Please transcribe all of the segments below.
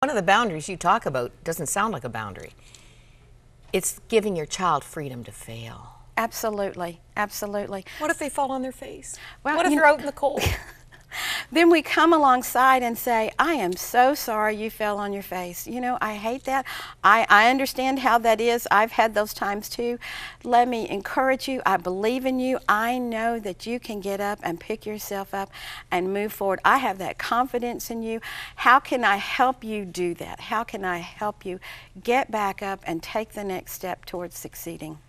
One of the boundaries you talk about doesn't sound like a boundary. It's giving your child freedom to fail. Absolutely, absolutely. What if they fall on their face? Well, What if you're out in the cold? Then we come alongside and say, I am so sorry you fell on your face. You know, I hate that. I understand how that is. I've had those times too. Let me encourage you. I believe in you. I know that you can get up and pick yourself up and move forward. I have that confidence in you. How can I help you do that? How can I help you get back up and take the next step towards succeeding?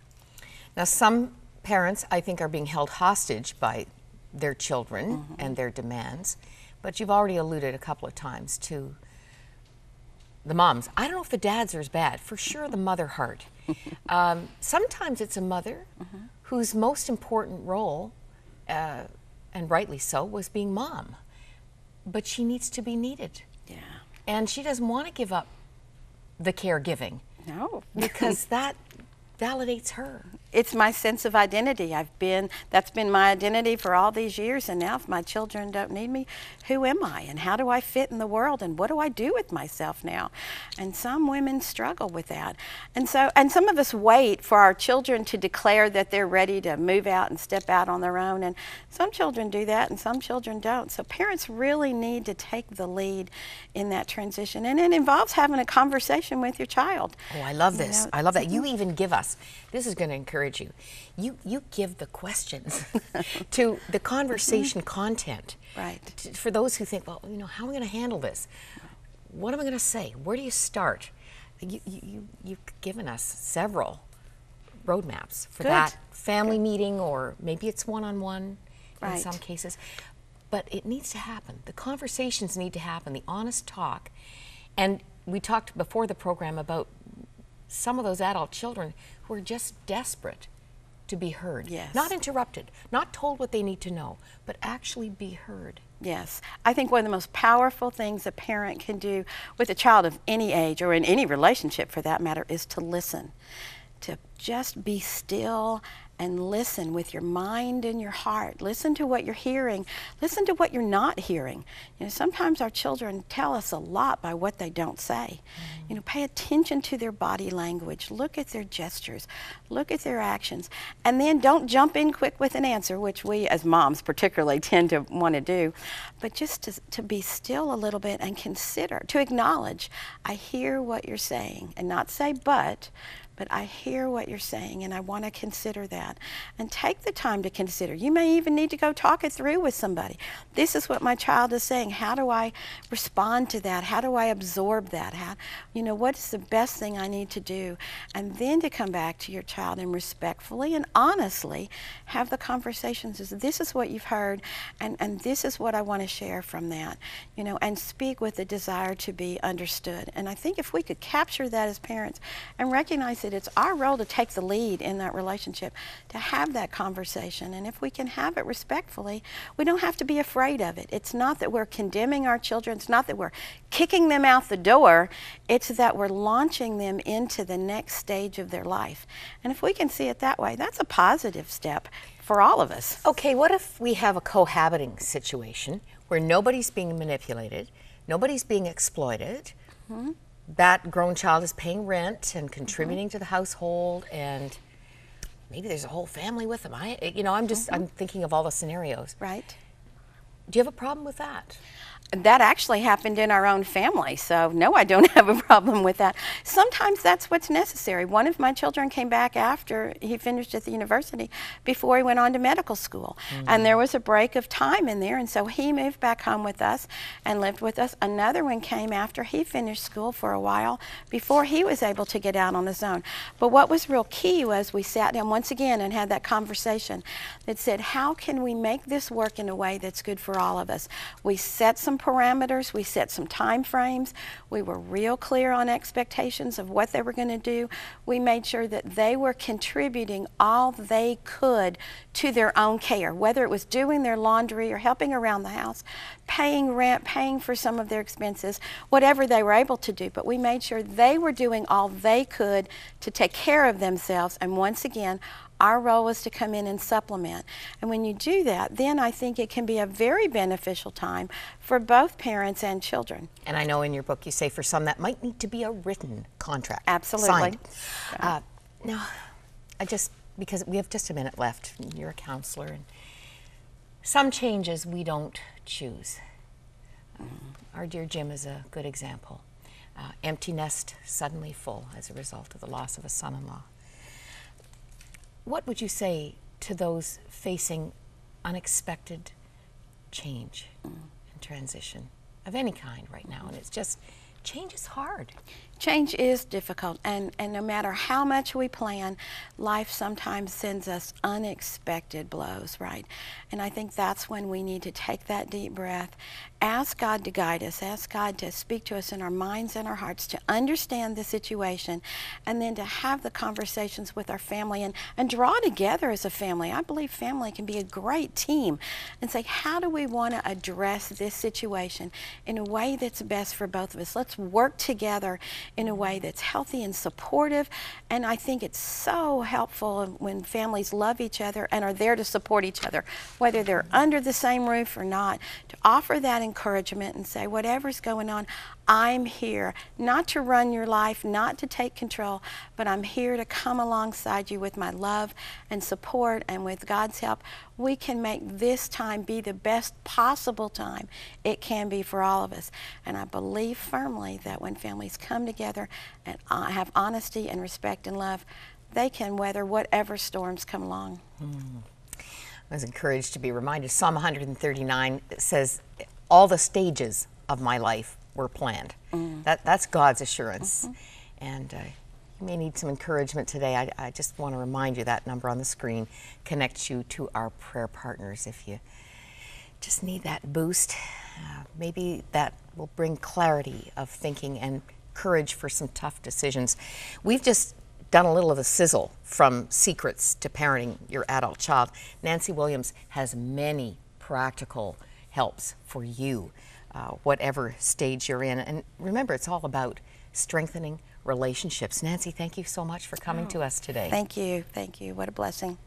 Now, some parents, I think, are being held hostage by their children and their demands, but you've already alluded a couple of times to the moms. I don't know if the dads are as bad. For sure, the mother heart. Sometimes it's a mother whose most important role, and rightly so, was being mom. But she needs to be needed. Yeah. And she doesn't want to give up the caregiving. No. Because that validates her. It's my sense of identity. That's been my identity for all these years, and now if my children don't need me, who am I and how do I fit in the world and what do I do with myself now? And some women struggle with that. And some of us wait for our children to declare that they're ready to move out and step out on their own, and some children do that and some children don't. So parents really need to take the lead in that transition, and it involves having a conversation with your child. Oh, I love this. I love that. You even give us, this is going to encourage you. You give the questions to the conversation content. Right. For those who think, well, you know, how am I going to handle this? What am I going to say? Where do you start? You've given us several roadmaps for that family meeting, or maybe it's one-on-one in some cases. But it needs to happen. The conversations need to happen, the honest talk. And we talked before the program about some of those adult children who are just desperate to be heard. Yes. Not interrupted, not told what they need to know, but actually be heard. Yes. I think one of the most powerful things a parent can do with a child of any age, or in any relationship for that matter, is to listen. To just be still and listen with your mind and your heart. Listen to what you're hearing. Listen to what you're not hearing. You know, sometimes our children tell us a lot by what they don't say. You know, pay attention to their body language. Look at their gestures. Look at their actions. And then don't jump in quick with an answer, which we as moms particularly tend to want to do. But just to be still a little bit and consider, to acknowledge, I hear what you're saying, and not say but I hear what you're saying and I want to consider that. And take the time to consider. You may even need to go talk it through with somebody. This is what my child is saying. How do I respond to that? How do I absorb that? What is the best thing I need to do? And then to come back to your child and respectfully and honestly have the conversations. This is what you've heard, and this is what I want to share from that. And speak with the desire to be understood. And I think if we could capture that as parents and recognize that it's our role to take the lead in that relationship, to have that conversation. And if we can have it respectfully, we don't have to be afraid of it. It's not that we're condemning our children. It's not that we're kicking them out the door. It's that we're launching them into the next stage of their life. And if we can see it that way, that's a positive step for all of us. Okay, what if we have a cohabiting situation where nobody's being manipulated, nobody's being exploited, that grown child is paying rent and contributing to the household, and maybe there's a whole family with them. I'm thinking of all the scenarios. Right. Do you have a problem with that? That actually happened in our own family, so no, I don't have a problem with that. Sometimes that's what's necessary. One of my children came back after he finished at the university, before he went on to medical school. And there was a break of time in there, and so he moved back home with us and lived with us. Another one came after he finished school for a while, before he was able to get out on his own. But what was real key was we sat down once again and had that conversation that said, how can we make this work in a way that's good for all of us? We set some parameters, we set some time frames, we were real clear on expectations of what they were going to do. We made sure that they were contributing all they could to their own care, whether it was doing their laundry or helping around the house. paying rent, paying for some of their expenses, whatever they were able to do. But we made sure they were doing all they could to take care of themselves. And once again, our role was to come in and supplement. And when you do that, then I think it can be a very beneficial time for both parents and children. And I know in your book you say for some that might need to be a written contract. Absolutely. Signed. Now, because we have just a minute left, you're a counselor, and some changes we don't choose. Our dear Jim is a good example. Empty nest suddenly full as a result of the loss of a son-in-law. What would you say to those facing unexpected change and transition of any kind right now? And it's just, change is hard. Change is difficult, and no matter how much we plan, life sometimes sends us unexpected blows, right? And I think that's when we need to take that deep breath, ask God to guide us, ask God to speak to us in our minds and our hearts, to understand the situation, and then to have the conversations with our family and draw together as a family. I believe family can be a great team, and say, how do we want to address this situation in a way that's best for both of us? Let's work together in a way that's healthy and supportive. And I think it's so helpful when families love each other and are there to support each other, whether they're under the same roof or not, to offer that encouragement and say, whatever's going on, I'm here, not to run your life, not to take control, but I'm here to come alongside you with my love and support, and with God's help, we can make this time be the best possible time it can be for all of us. And I believe firmly that when families come together and have honesty and respect and love, they can weather whatever storms come along. I was encouraged to be reminded. Psalm 139 says, all the stages of my life were planned. That's God's assurance. And you may need some encouragement today. I just want to remind you that number on the screen connects you to our prayer partners if you just need that boost. Maybe that will bring clarity of thinking and courage for some tough decisions. We've just done a little of the sizzle from secrets to parenting your adult child. Nancy Williams has many practical helps for you, whatever stage you're in. And remember, it's all about strengthening relationships. Nancy, thank you so much for coming to us today. Thank you. Thank you. What a blessing.